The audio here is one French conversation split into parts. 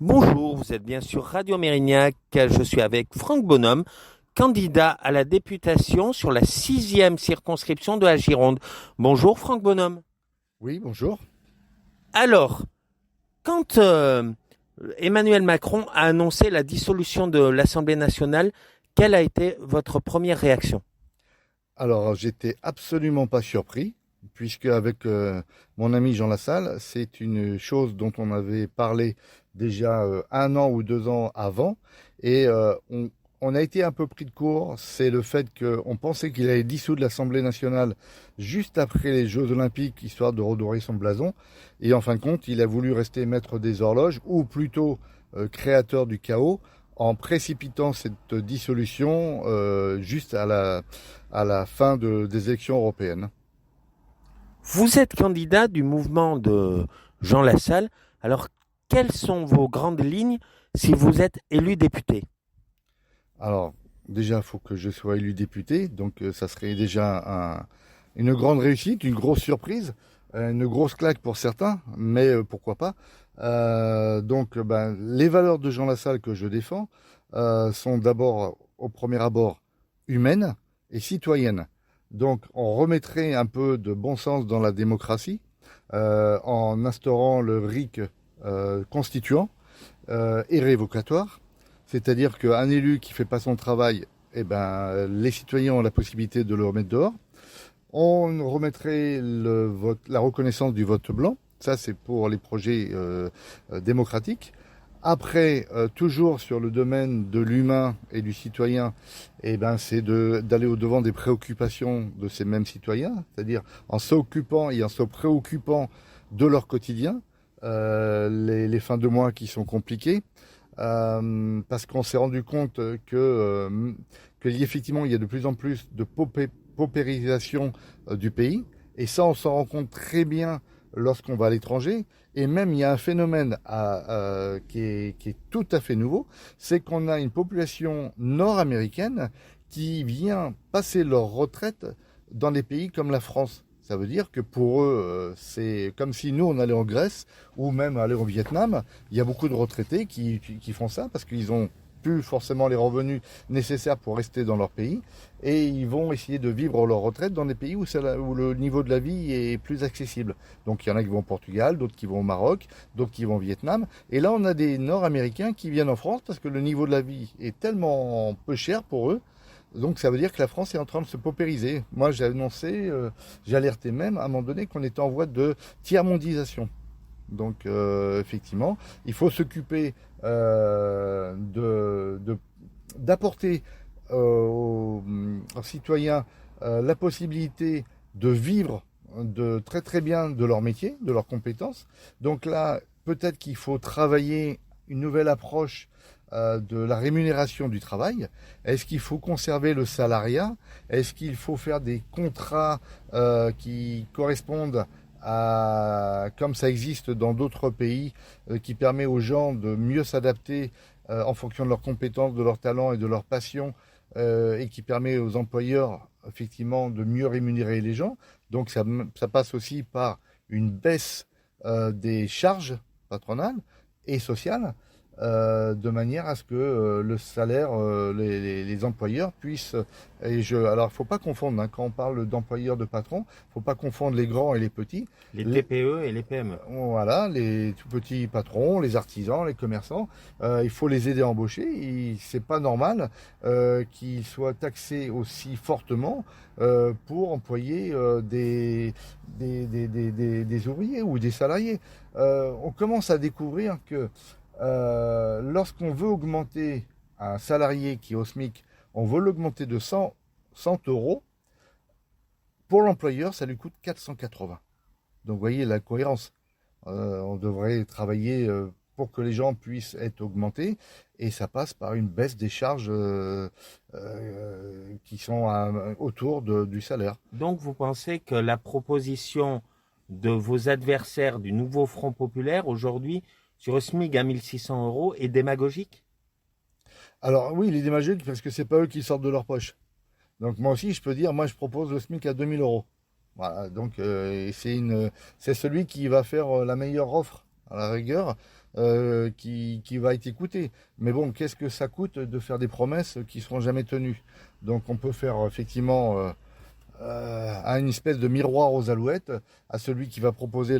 Bonjour, vous êtes bien sur Radio Mérignac. Je suis avec Franck Bonhomme, candidat à la députation sur la 6e circonscription de la Gironde. Bonjour Franck Bonhomme. Oui, bonjour. Alors, quand Emmanuel Macron a annoncé la dissolution de l'Assemblée nationale, quelle a été votre première réaction? Alors, j'étais absolument pas surpris, puisque avec mon ami Jean Lassalle, c'est une chose dont on avait parlé déjà 1 an ou 2 ans avant, et on a été un peu pris de court. C'est le fait qu'on pensait qu'il allait dissoudre l'Assemblée nationale juste après les Jeux Olympiques, histoire de redorer son blason, et en fin de compte, il a voulu rester maître des horloges, ou plutôt créateur du chaos, en précipitant cette dissolution juste à la fin des élections européennes. Vous êtes candidat du mouvement de Jean Lassalle. Alors, quelles sont vos grandes lignes si vous êtes élu député? Alors, déjà, il faut que je sois élu député, donc ça serait déjà une grande réussite, une grosse surprise, une grosse claque pour certains, mais pourquoi pas. Les valeurs de Jean Lassalle que je défends sont d'abord, au premier abord, humaines et citoyennes. Donc, on remettrait un peu de bon sens dans la démocratie en instaurant le RIC constituant et révocatoire. C'est-à-dire qu'un élu qui fait pas son travail, eh ben, les citoyens ont la possibilité de le remettre dehors. On remettrait la reconnaissance du vote blanc. Ça, c'est pour les projets démocratiques. Après, toujours sur le domaine de l'humain et du citoyen, eh ben, c'est d'aller au-devant des préoccupations de ces mêmes citoyens, c'est-à-dire en s'occupant et en se préoccupant de leur quotidien, les fins de mois qui sont compliquées, parce qu'on s'est rendu compte qu'effectivement, il y a de plus en plus de paupérisation du pays. Et ça, on s'en rend compte très bien lorsqu'on va à l'étranger. Et même, il y a un phénomène qui est tout à fait nouveau, c'est qu'on a une population nord-américaine qui vient passer leur retraite dans des pays comme la France. Ça veut dire que pour eux, c'est comme si nous, on allait en Grèce ou même aller au Vietnam. Il y a beaucoup de retraités qui font ça parce qu'ils ont plus forcément les revenus nécessaires pour rester dans leur pays et ils vont essayer de vivre leur retraite dans des pays où le niveau de la vie est plus accessible. Donc il y en a qui vont au Portugal, d'autres qui vont au Maroc, d'autres qui vont au Vietnam. Et là, on a des Nord-Américains qui viennent en France parce que le niveau de la vie est tellement peu cher pour eux. Donc ça veut dire que la France est en train de se paupériser. Moi j'ai annoncé, j'ai alerté même à un moment donné qu'on était en voie de tiers-mondisation. Donc effectivement, il faut s'occuper d'apporter aux citoyens la possibilité de vivre de très très bien de leur métier, de leurs compétences. Donc là, peut-être qu'il faut travailler une nouvelle approche de la rémunération du travail. Est-ce qu'il faut conserver le salariat? Est-ce qu'il faut faire des contrats qui correspondent comme ça existe dans d'autres pays, qui permet aux gens de mieux s'adapter en fonction de leurs compétences, de leurs talents et de leurs passions, et qui permet aux employeurs effectivement de mieux rémunérer les gens. Donc ça passe aussi par une baisse des charges patronales et sociales, de manière à ce que le salaire, les employeurs puissent. Alors, il ne faut pas confondre, hein, quand on parle d'employeurs, de patrons, il ne faut pas confondre les grands et les petits. Les TPE et les PME. Voilà, les tout petits patrons, les artisans, les commerçants, il faut les aider à embaucher. C'est pas normal qu'ils soient taxés aussi fortement pour employer des ouvriers ou des salariés. On commence à découvrir que lorsqu'on veut augmenter un salarié qui est au SMIC, on veut l'augmenter de 100 euros, pour l'employeur, ça lui coûte 480. Donc vous voyez la cohérence. On devrait travailler pour que les gens puissent être augmentés et ça passe par une baisse des charges qui sont autour du salaire. Donc vous pensez que la proposition de vos adversaires du nouveau Front populaire aujourd'hui sur le SMIC à 1600 euros est démagogique? Alors oui, il est démagogique parce que c'est pas eux qui sortent de leur poche. Donc moi aussi, je peux dire, moi je propose le SMIC à 2000 euros. Voilà, donc c'est celui qui va faire la meilleure offre à la rigueur qui va être écouté. Mais bon, qu'est-ce que ça coûte de faire des promesses qui ne seront jamais tenues? Donc on peut faire effectivement à une espèce de miroir aux alouettes, à celui qui va proposer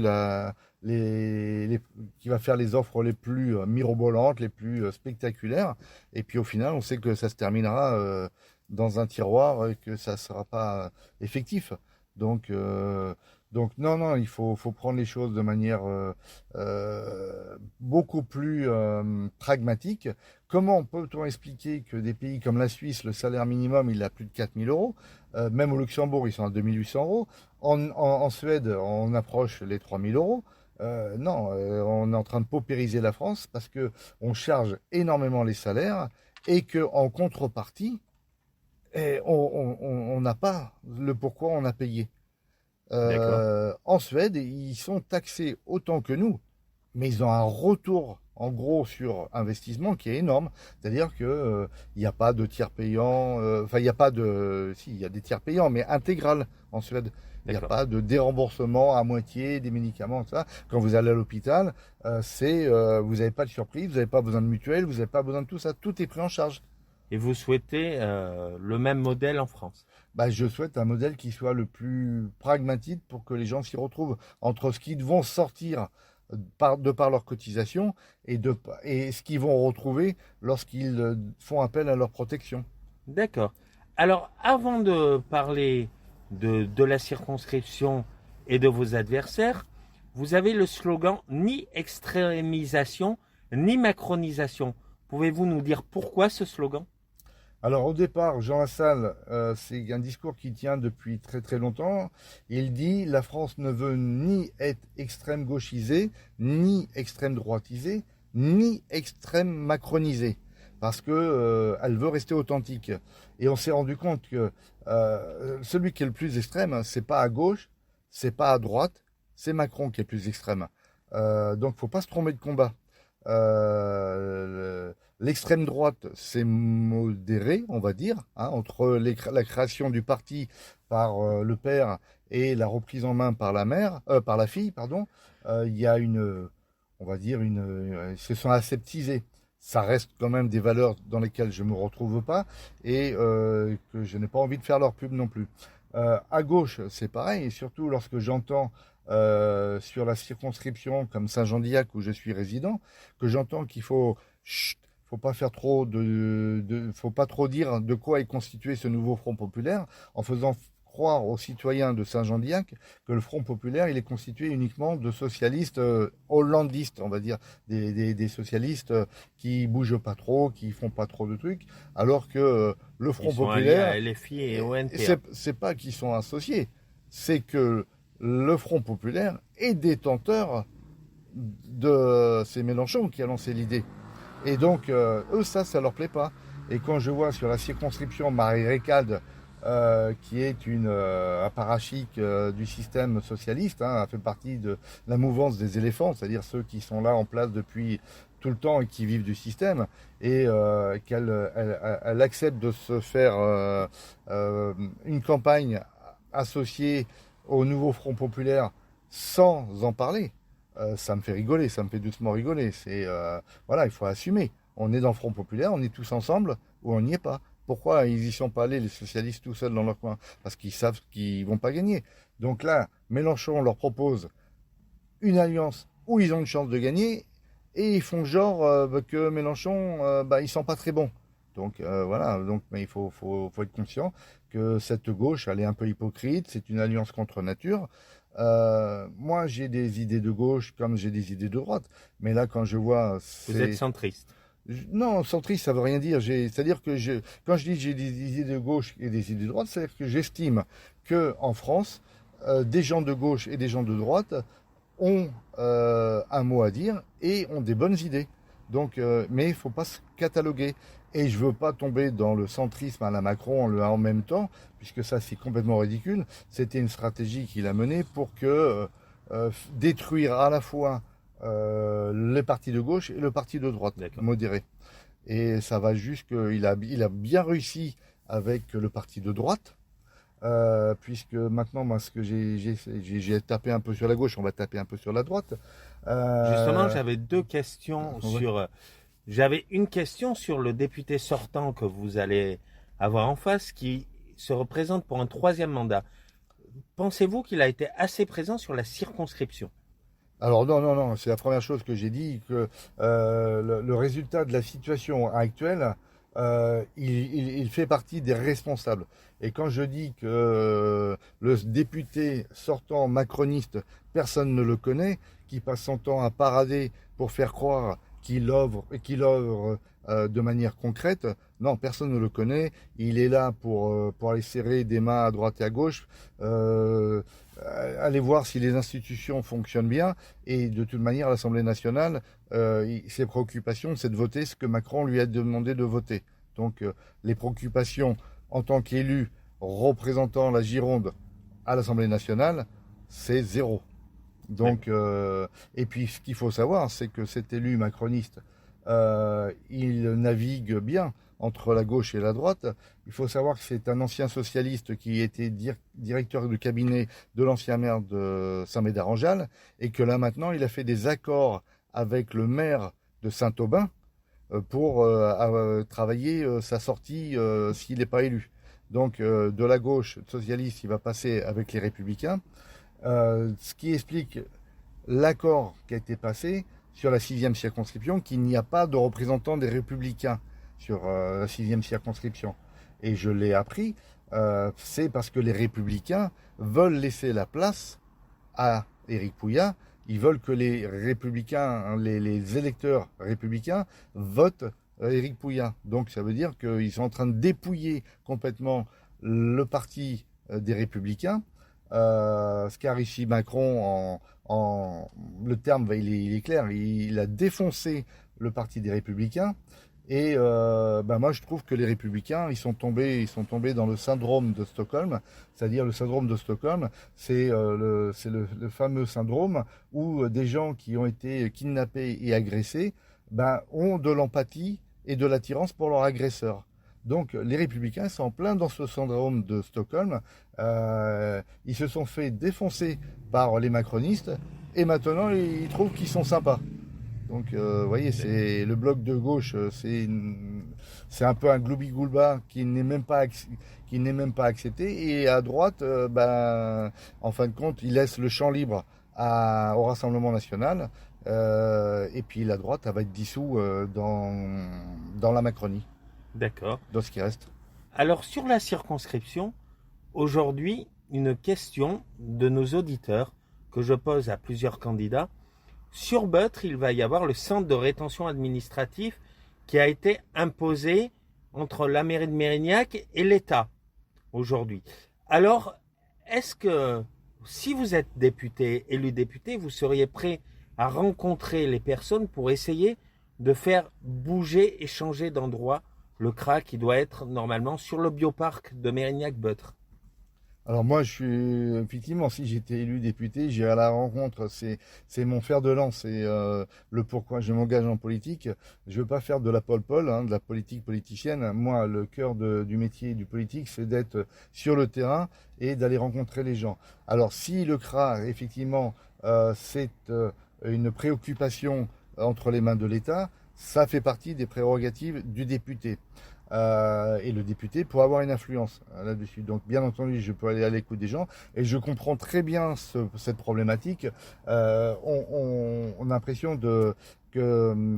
qui va faire les offres les plus mirobolantes, les plus spectaculaires. Et puis au final, on sait que ça se terminera dans un tiroir et que ça ne sera pas effectif. Donc, non, non, il faut prendre les choses de manière beaucoup plus pragmatique. Comment peut-on expliquer que des pays comme la Suisse, le salaire minimum, il a plus de 4000 euros, même au Luxembourg, ils sont à 2800 euros. En Suède, on approche les 3000 euros. Non, on est en train de paupériser la France parce que on charge énormément les salaires et que en contrepartie, on n'a pas le pourquoi on a payé. D'accord. En Suède, ils sont taxés autant que nous, mais ils ont un retour en gros sur investissement qui est énorme. C'est-à-dire que il n'y a pas de tiers payant, enfin il n'y a pas de, si il y a des tiers payants, mais intégral en Suède. Il n'y a D'accord. pas de déremboursement à moitié des médicaments, ça. Quand vous allez à l'hôpital, vous n'avez pas de surprise, vous n'avez pas besoin de mutuelle, vous n'avez pas besoin de tout ça, tout est pris en charge. Et vous souhaitez le même modèle en France? Bah, je souhaite un modèle qui soit le plus pragmatique pour que les gens s'y retrouvent entre ce qu'ils vont sortir de par leur cotisation et ce qu'ils vont retrouver lorsqu'ils font appel à leur protection. D'accord. Alors, avant de parler de la circonscription et de vos adversaires, vous avez le slogan ni extrémisation, ni macronisation. Pouvez-vous nous dire pourquoi ce slogan? Alors au départ, Jean Lassalle, c'est un discours qui tient depuis très très longtemps. Il dit la France ne veut ni être extrême gauchisée, ni extrême droitisée, ni extrême macronisée, parce que elle veut rester authentique. Et on s'est rendu compte que celui qui est le plus extrême, c'est pas à gauche, c'est pas à droite, c'est Macron qui est le plus extrême. Donc faut pas se tromper de combat. L'extrême droite, c'est modéré, on va dire, hein, entre la création du parti par le père et la reprise en main par la mère, par la fille, pardon. Il y a on va dire ils se sont aseptisés. Ça reste quand même des valeurs dans lesquelles je me retrouve pas et que je n'ai pas envie de faire leur pub non plus. À gauche, c'est pareil, et surtout lorsque j'entends sur la circonscription comme Saint-Jean-d'Illac où je suis résident, que j'entends qu'il faut faut pas faire trop faut pas trop dire de quoi est constitué ce nouveau Front populaire, en faisant croire aux citoyens de Saint-Jean-d'Illac que le Front populaire il est constitué uniquement de socialistes hollandistes, on va dire des socialistes qui bougent pas trop, qui font pas trop de trucs, alors que le Front Ils sont alliés populaire, à LFI et au NPA. c'est pas qu'ils sont associés, c'est que le Front populaire est détenteur c'est Mélenchon qui a lancé l'idée. Et donc, eux, ça leur plaît pas. Et quand je vois sur la circonscription Marie Récalde, qui est une apparatchik du système socialiste, hein, elle fait partie de la mouvance des éléphants, c'est-à-dire ceux qui sont là en place depuis tout le temps et qui vivent du système, et elle accepte de se faire une campagne associée au nouveau Front populaire sans en parler. Ça me fait rigoler, ça me fait doucement rigoler. Voilà, il faut assumer. On est dans le Front populaire, on est tous ensemble ou on n'y est pas. Pourquoi ils y sont pas allés, les socialistes, tout seuls dans leur coin? Parce qu'ils savent qu'ils vont pas gagner. Donc là, Mélenchon leur propose une alliance où ils ont une chance de gagner et ils font genre que Mélenchon, ils sont pas très bons. Donc voilà, donc mais il faut être conscient que cette gauche, elle est un peu hypocrite. C'est une alliance contre nature. Moi, j'ai des idées de gauche comme j'ai des idées de droite. Mais là, quand je vois, Vous êtes centriste. non, centriste, ça veut rien dire. C'est-à-dire que quand je dis que j'ai des idées de gauche et des idées de droite, c'est-à-dire que j'estime que en France, des gens de gauche et des gens de droite ont un mot à dire et ont des bonnes idées. Donc, mais il faut pas se cataloguer. Et je veux pas tomber dans le centrisme à la Macron en même temps, puisque ça c'est complètement ridicule. C'était une stratégie qu'il a menée pour que détruire à la fois les partis de gauche et le parti de droite, modéré. Et ça va juste qu'il il a bien réussi avec le parti de droite, puisque maintenant, moi, ce que j'ai tapé un peu sur la gauche, on va taper un peu sur la droite. Justement, j'avais deux questions Ouais. j'avais une question sur le député sortant que vous allez avoir en face qui se représente pour un troisième mandat. Pensez-vous qu'il a été assez présent sur la circonscription? Alors non, non, non, c'est la première chose que j'ai dit, que le résultat de la situation actuelle, il fait partie des responsables. Et quand je dis que le député sortant macroniste, personne ne le connaît, qui passe son temps à parader pour faire croire qu'il œuvre de manière concrète, non, personne ne le connaît. Il est là pour aller serrer des mains à droite et à gauche, euh, aller voir si les institutions fonctionnent bien. Et de toute manière, l'Assemblée nationale, ses préoccupations, c'est de voter ce que Macron lui a demandé de voter. Donc, les préoccupations en tant qu'élu représentant la Gironde à l'Assemblée nationale, c'est zéro. Ouais. Donc, et puis, ce qu'il faut savoir, c'est que cet élu macroniste, il navigue bien entre la gauche et la droite. Il faut savoir que c'est un ancien socialiste qui était directeur de cabinet de l'ancien maire de Saint-Médard-en-Jalles et que là maintenant, il a fait des accords avec le maire de Saint-Aubin pour travailler sa sortie s'il n'est pas élu. Donc, de la gauche socialiste, il va passer avec les républicains. Ce qui explique l'accord qui a été passé sur la sixième circonscription, qu'il n'y a pas de représentant des républicains sur la sixième circonscription. Et je l'ai appris, c'est parce que les républicains veulent laisser la place à Éric Pouillat. Ils veulent que les républicains, les électeurs républicains votent Éric Pouillat. Donc ça veut dire qu'ils sont en train de dépouiller complètement le parti des républicains. Ce qu'a réussi Macron le terme, il est clair, il a défoncé le parti des Républicains. Et moi, je trouve que les Républicains, ils sont tombés dans le syndrome de Stockholm, c'est-à-dire le syndrome de Stockholm, c'est le fameux syndrome où des gens qui ont été kidnappés et agressés, ont de l'empathie et de l'attirance pour leur agresseur. Donc les républicains sont en plein dans ce syndrome de Stockholm. Ils se sont fait défoncer par les macronistes et maintenant ils trouvent qu'ils sont sympas. Donc vous voyez, c'est le bloc de gauche, c'est un peu un gloubi-goulba qui n'est même pas accepté. Et à droite, en fin de compte, il laisse le champ libre au Rassemblement national. Et puis la droite, elle va être dissous dans la Macronie, D'accord. dans ce qui reste. Alors, sur la circonscription, aujourd'hui, une question de nos auditeurs que je pose à plusieurs candidats. Sur Beutre, il va y avoir le centre de rétention administratif qui a été imposé entre la mairie de Mérignac et l'État aujourd'hui. Alors, est-ce que si vous êtes député, élu député, vous seriez prêt à rencontrer les personnes pour essayer de faire bouger et changer d'endroit le CRA qui doit être normalement sur le bioparc de Mérignac-Beutre? Alors moi, effectivement, si j'étais élu député, j'irais à la rencontre. C'est mon fer de lance, c'est le pourquoi je m'engage en politique. Je veux pas faire de la pole-pole, de la politique politicienne. Moi, le cœur du métier du politique, c'est d'être sur le terrain et d'aller rencontrer les gens. Alors si le CRA, effectivement, c'est une préoccupation entre les mains de l'État, ça fait partie des prérogatives du député. Et le député pour avoir une influence là-dessus. Donc bien entendu, je peux aller à l'écoute des gens et je comprends très bien cette problématique. On a l'impression que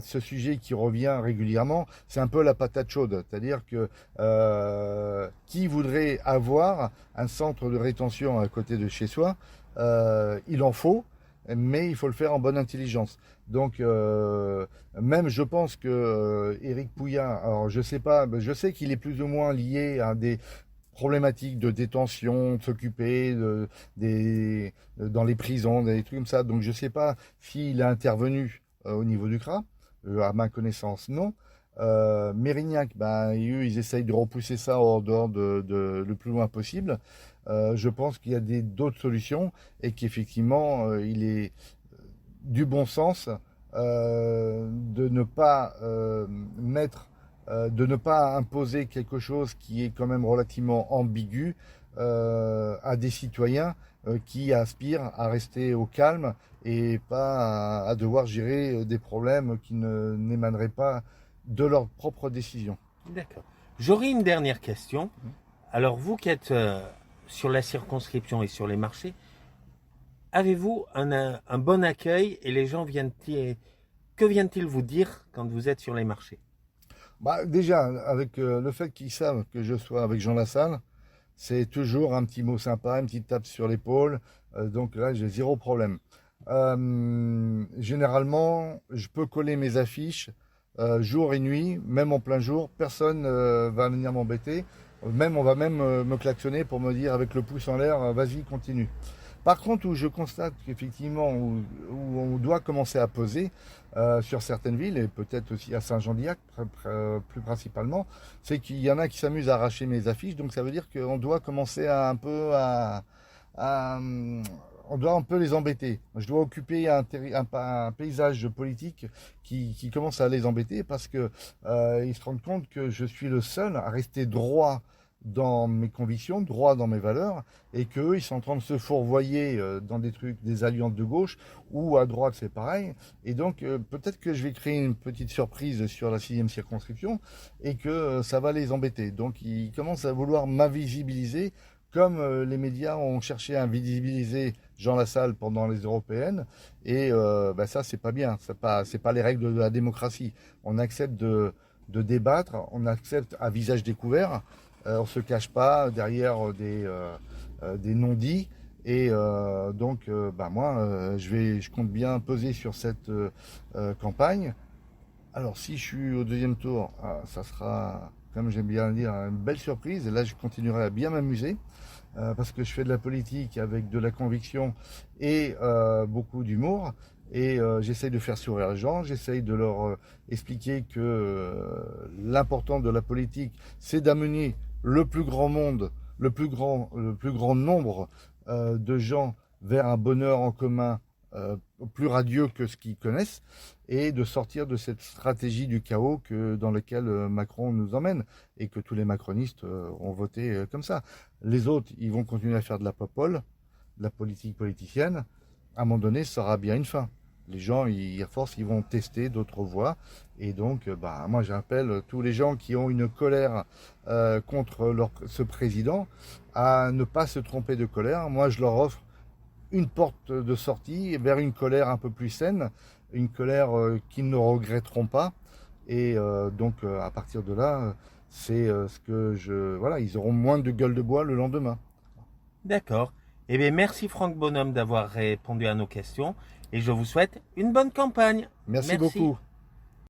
ce sujet qui revient régulièrement, c'est un peu la patate chaude. C'est-à-dire que qui voudrait avoir un centre de rétention à côté de chez soi, il en faut, mais il faut le faire en bonne intelligence. Donc, même je pense que Éric Pouillat, alors je sais pas, je sais qu'il est plus ou moins lié à des problématiques de détention, de s'occuper dans les prisons, des trucs comme ça. Donc, je sais pas s'il a intervenu au niveau du CRA. À ma connaissance, non. Mérignac, eux, ils essayent de repousser ça en dehors le plus loin possible. Je pense qu'il y a d'autres solutions et qu'effectivement, il est du bon sens de ne pas de ne pas imposer quelque chose qui est quand même relativement ambigu à des citoyens qui aspirent à rester au calme et pas à devoir gérer des problèmes qui n'émaneraient pas de leur propre décision. D'accord. J'aurais une dernière question. Alors, vous qui êtes sur la circonscription et sur les marchés, avez-vous un bon accueil et les gens que viennent-ils vous dire quand vous êtes sur les marchés? Bah, déjà, avec le fait qu'ils savent que je sois avec Jean Lassalle, c'est toujours un petit mot sympa, une petite tape sur l'épaule. Donc là, j'ai zéro problème. Généralement, je peux coller mes affiches jour et nuit, même en plein jour. Personne va venir m'embêter. Même, on va même me klaxonner pour me dire avec le pouce en l'air, vas-y, continue. Par contre, où je constate qu'effectivement, où on doit commencer à peser sur certaines villes, et peut-être aussi à Saint-Jean-d'Illac plus principalement, c'est qu'il y en a qui s'amusent à arracher mes affiches, donc ça veut dire qu'on doit commencer on doit un peu les embêter. Je dois occuper un paysage politique qui commence à les embêter parce que ils se rendent compte que je suis le seul à rester droit dans mes convictions, droit dans mes valeurs, et qu'eux, ils sont en train de se fourvoyer dans des trucs, des alliances de gauche, ou à droite, c'est pareil. Et donc, peut-être que je vais créer une petite surprise sur la 6e circonscription, et que ça va les embêter. Donc, ils commencent à vouloir m'invisibiliser, comme les médias ont cherché à invisibiliser Jean Lassalle pendant les européennes. Et ça, c'est pas bien. C'est pas les règles de la démocratie. On accepte de débattre, on accepte à visage découvert. On se cache pas derrière des non-dits. Et moi, je compte bien peser sur cette campagne. Alors, si je suis au deuxième tour, ça sera, comme j'aime bien dire, une belle surprise. Et là, je continuerai à bien m'amuser. Parce que je fais de la politique avec de la conviction et beaucoup d'humour. Et j'essaye de faire sourire les gens, j'essaye de leur expliquer que l'important de la politique, c'est d'amener le plus grand monde, le plus grand nombre de gens vers un bonheur en commun plus radieux que ce qu'ils connaissent, et de sortir de cette stratégie du chaos dans laquelle Macron nous emmène, et que tous les macronistes ont voté comme ça. Les autres, ils vont continuer à faire de la popole, de la politique politicienne. À un moment donné, ça aura bien une fin. Les gens, à force, ils vont tester d'autres voies. Et donc, moi, j'appelle tous les gens qui ont une colère contre ce président à ne pas se tromper de colère. Moi, je leur offre une porte de sortie vers une colère un peu plus saine, une colère qu'ils ne regretteront pas. Et à partir de là, c'est ils auront moins de gueule de bois le lendemain. D'accord. Eh bien, merci Franck Bonhomme d'avoir répondu à nos questions et je vous souhaite une bonne campagne. Merci beaucoup.